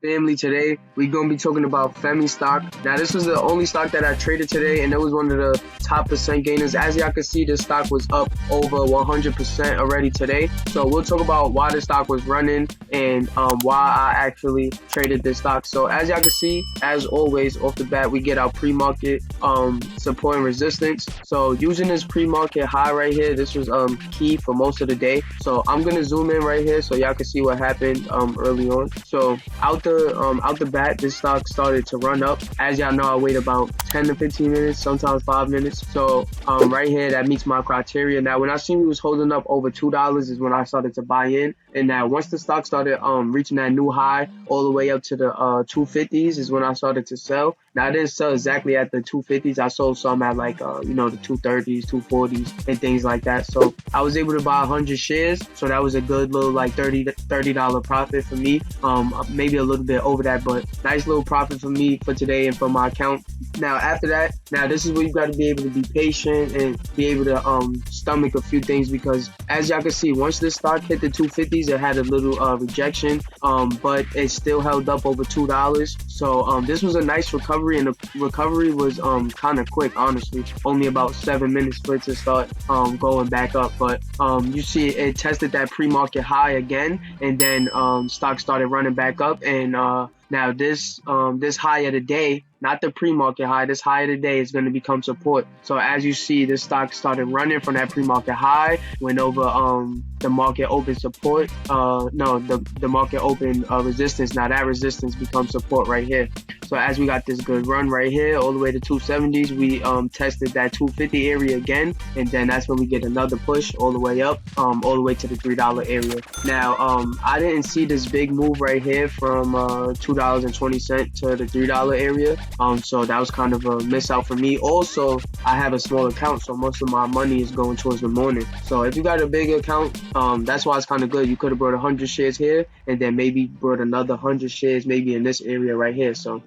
Family, today we're gonna be talking about FEMY stock. Now, this was the only stock that I traded today, and it was one of the top percent gainers. As y'all can see, this stock was up over 100% already today. So we'll talk about why the stock was running and why I actually traded this stock. So as y'all can see, as always, off the bat, we get our pre-market support and resistance. So using this pre-market high right here, this was key for most of the day. So I'm gonna zoom in right here so y'all can see what happened early on. So out the bat, this stock started to run up. As y'all know, I wait about 10 to 15 minutes, sometimes 5 minutes. So right here, that meets my criteria. Now, when I seen we was holding up over $2 is when I started to buy in. And now once the stock started reaching that new high all the way up to the 250s is when I started to sell. Now, I didn't sell exactly at the 250s. I sold some at like, the 230s, 240s and things like that. So I was able to buy 100 shares. So that was a good little like $30 profit for me. Maybe a little bit over that, but nice little profit for me for today and for my account. Now, after that, this is where you got to be able to be patient and be able to stomach a few things, because as y'all can see, once this stock hit the 250s, it had a little rejection, but it still held up over $2. So this was a nice recovery, and the recovery was kind of quick, honestly. Only about 7 minutes for it to start going back up. But you see it tested that pre-market high again, and then stock started running back up. And now this high of the day, not the pre-market high, this high of the day is going to become support. So as you see, this stock started running from that pre-market high, went over the market open support, the market open resistance. Now that resistance becomes support right here. So as we got this good run right here all the way to 270s, we tested that 250 area again, and then that's when we get another push all the way up, all the way to the $3 area. Now I didn't see this big move right here from $2.20 to the $3 area. So that was kind of a miss out for me. Also, I have a small account, so most of my money is going towards the morning. So if you got a big account, that's why it's kind of good. You could have brought 100 shares here, and then maybe brought another 100 shares maybe in this area right here. So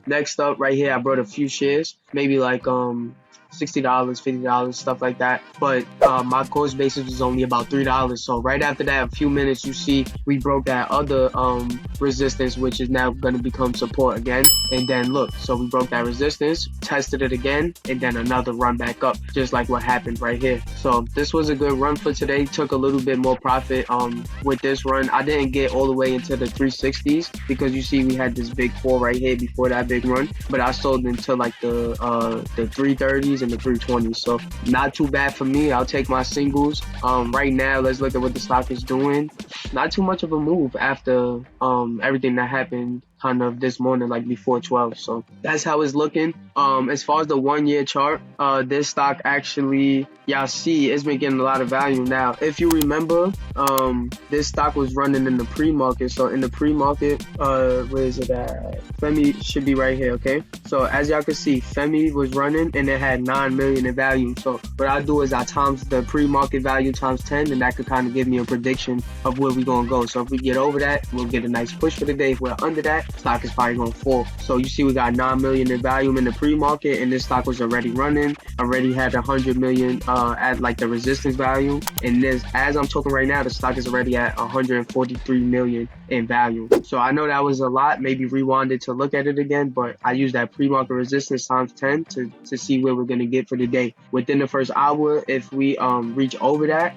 next up right here, I brought a few shares, maybe like $60, $50, stuff like that. But my cost basis was only about $3. So right after that, a few minutes, you see we broke that other resistance, which is now going to become support again. And then look, so we broke that resistance, tested it again, and then another run back up, just like what happened right here. So this was a good run for today. Took a little bit more profit with this run. I didn't get all the way into the 360s because you see we had this big fall right here before that big run, but I sold into like the 330s and the 320s. So not too bad for me. I'll take my singles. Right now, let's look at what the stock is doing. Not too much of a move after everything that happened kind of this morning, like before 12. So that's how it's looking. As far as the 1 year chart, this stock actually, y'all see, it's been getting a lot of value now. If you remember, this stock was running in the pre-market. So in the pre-market, where is it at? FEMY should be right here, okay? So as y'all can see, FEMY was running and it had 9 million in value. So what I do is I times the pre-market value times 10, and that could kind of give me a prediction of where we're gonna go. So if we get over that, we'll get a nice push for the day. If we're under that, stock is probably gonna fall. So you see we got 9 million in value in the pre-market, and this stock was already running, already had 100 million at like the resistance value. And this, as I'm talking right now, the stock is already at 143 million in value. So I know that was a lot, maybe rewind it to look at it again, but I use that pre-market resistance times 10 to see where we're gonna get for the day. Within the first hour, if we reach over that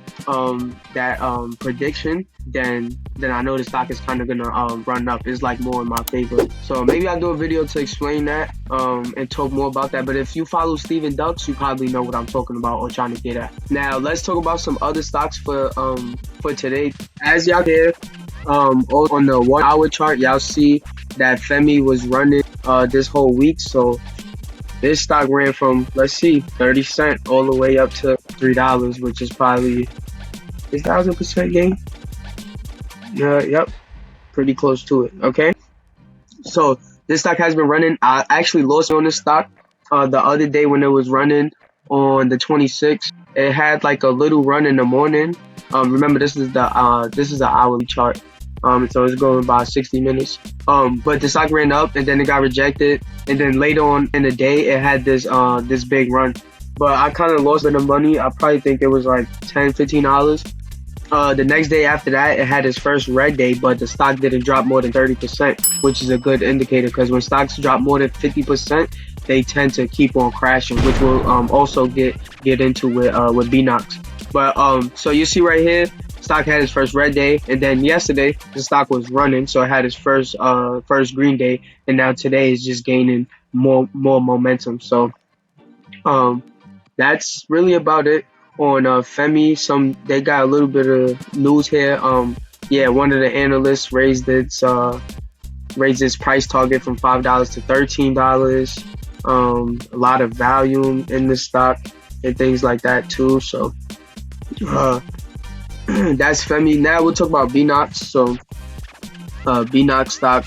prediction, then I know the stock is kind of gonna run up. It's like more in my favor. So maybe I'll do a video to explain that and talk more about that. But if you follow Steven Ducks, you probably know what I'm talking about or trying to get at. Now let's talk about some other stocks for today. As y'all hear, on the 1 hour chart, y'all see that FEMY was running this whole week. So this stock ran from, let's see, 30 cents all the way up to $3, which is probably 1,000% gain. Yep, pretty close to it. Okay, so this stock has been running. I actually lost on this stock the other day when it was running on the 26th. It had like a little run in the morning. Remember, this is an hourly chart. So it's going by 60 minutes. But the stock ran up and then it got rejected. And then later on in the day, it had this big run. But I kind of lost in the money. I probably think it was like $10, $15. The next day after that, it had its first red day, but the stock didn't drop more than 30%, which is a good indicator because when stocks drop more than 50%, they tend to keep on crashing, which we'll also get into with BNOX. But so you see right here, stock had its first red day, and then yesterday the stock was running, so it had its first green day, and now today is just gaining more momentum. So that's really about it on FEMY. They got a little bit of news here. Yeah, one of the analysts raised its price target from $5 to $13. A lot of volume in the stock and things like that too. So that's FEMY. Now we'll talk about BNOX. So BNOX stock.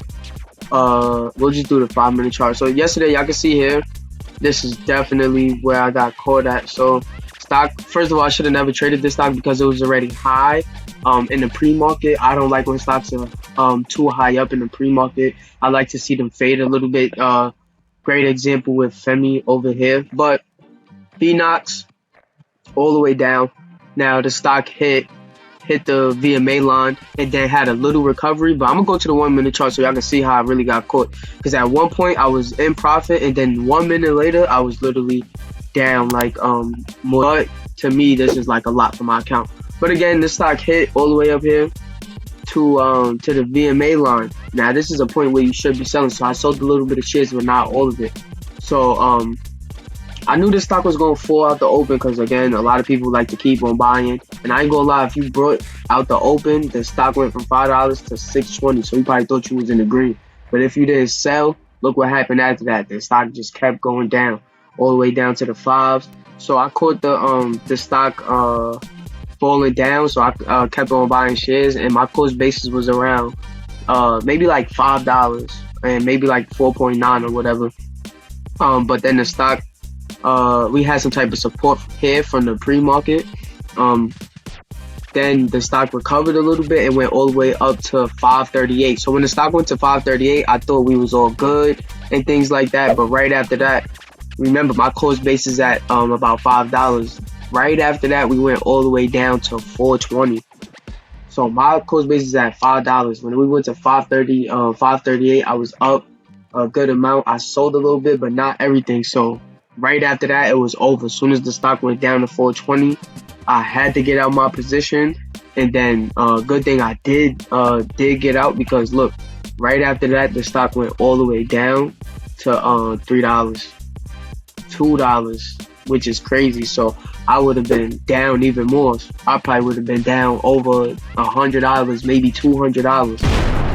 We'll just do the 5-minute chart. So yesterday, y'all can see here, this is definitely where I got caught at. So stock, first of all, I should have never traded this stock because it was already high in the pre-market. I don't like when stocks are too high up in the pre-market. I like to see them fade a little bit. Great example with FEMY over here. But BNOX all the way down. Now the stock hit the VMA line and then had a little recovery, but I'm gonna go to the 1-minute chart so y'all can see how I really got caught. Because at one point I was in profit and then 1 minute later I was literally down like more. But to me, this is like a lot for my account. But again, the stock hit all the way up here to the VMA line. Now this is a point where you should be selling, so I sold a little bit of shares but not all of it. So I knew this stock was going to fall out the open because, again, a lot of people like to keep on buying. And I ain't going to lie, if you brought out the open, the stock went from $5 to $6.20. So you probably thought you was in the green. But if you didn't sell, look what happened after that. The stock just kept going down all the way down to the 5s. So I caught the stock falling down. So I kept on buying shares. And my cost basis was around maybe like $5 and maybe like 4.9 or whatever. But then the stock, we had some type of support here from the pre-market. Then the stock recovered a little bit and went all the way up to 538. So when the stock went to 538, I thought we was all good and things like that. But right after that, remember my cost base is at about $5. Right after that, we went all the way down to 420. So my cost base is at $5. When we went to 538, I was up a good amount. I sold a little bit, but not everything. So right after that, it was over. As soon as the stock went down to 420, I had to get out my position. And then good thing I did get out, because look, right after that, the stock went all the way down to $3, $2, which is crazy. So I would have been down even more. I probably would have been down over $100, maybe $200.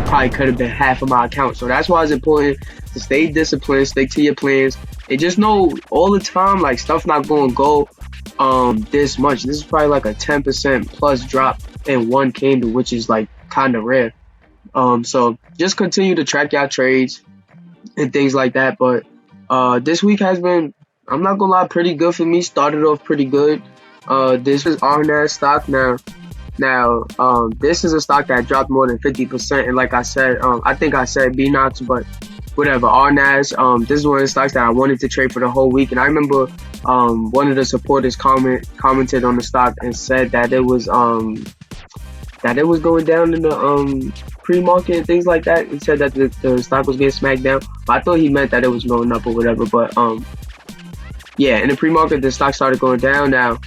Probably could have been half of my account. So that's why it's important to stay disciplined, stick to your plans, and just know all the time, like, stuff not going to go this much. This is probably like a 10% plus drop in one candle, which is like kind of rare. So just continue to track your trades and things like that. But this week has been, I'm not gonna lie, pretty good for me. Started off pretty good. This is RNAZ stock now. This is a stock that dropped more than 50%, and like I said, I think I said BNOX, but whatever, RNAZ. This is one of the stocks that I wanted to trade for the whole week, and I remember one of the supporters commented on the stock and said that it was going down in the pre-market and things like that. He said that the stock was getting smacked down, but I thought he meant that it was going up or whatever. But yeah, in the pre-market, the stock started going down. Now,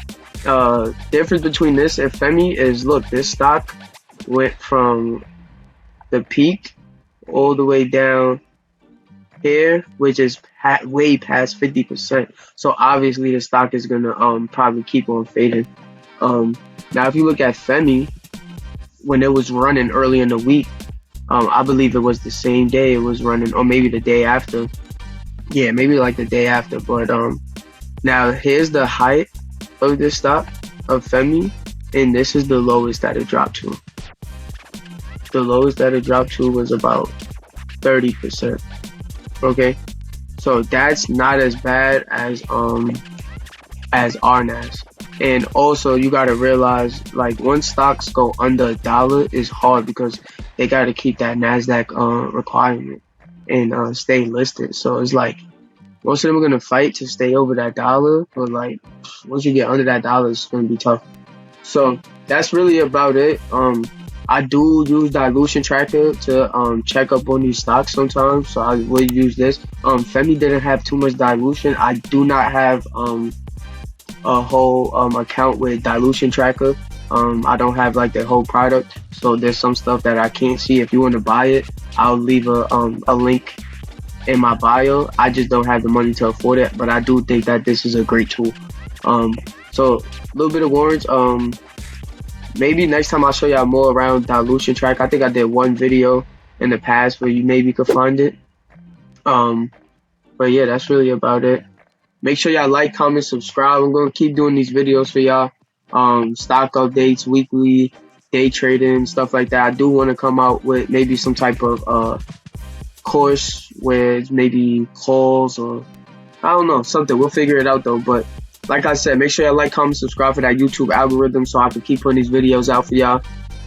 difference between this and FEMY is, look, this stock went from the peak all the way down here, which is way past 50%. So obviously the stock is gonna probably keep on fading. Now, if you look at FEMY, when it was running early in the week, I believe it was the same day it was running, or maybe the day after. Yeah, maybe like the day after. But now here's the height of this stock of FEMY, and this is the lowest that it dropped to. The lowest that it dropped to was about 30%. Okay, so that's not as bad as RNAZ. And also, you gotta realize, like, when stocks go under $1, it's hard because they gotta keep that nasdaq requirement and stay listed. So it's like most of them are gonna fight to stay over that $1, but like once you get under that $1, it's gonna be tough. So that's really about it. I do use dilution tracker to check up on these stocks sometimes, so I will use this. Femi didn't have too much dilution. I do not have a whole account with dilution tracker. I don't have like the whole product, so there's some stuff that I can't see. If you want to buy it, I'll leave a link in my bio. I just don't have the money to afford it, but I do think that this is a great tool. So a little bit of warrants. Maybe next time I'll show y'all more around dilution track. I think I did one video in the past where you maybe could find it. But yeah, that's really about it. Make sure y'all like, comment, subscribe. I'm gonna keep doing these videos for y'all. Stock updates, weekly, day trading, stuff like that. I do want to come out with maybe some type of course where it's maybe calls or I don't know, something. We'll figure it out though. But like I said, make sure y'all like, comment, subscribe for that YouTube algorithm so I can keep putting these videos out for y'all.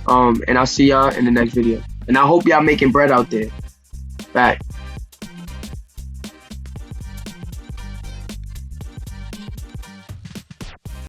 And I'll see y'all in the next video. And I hope y'all making bread out there. Bye.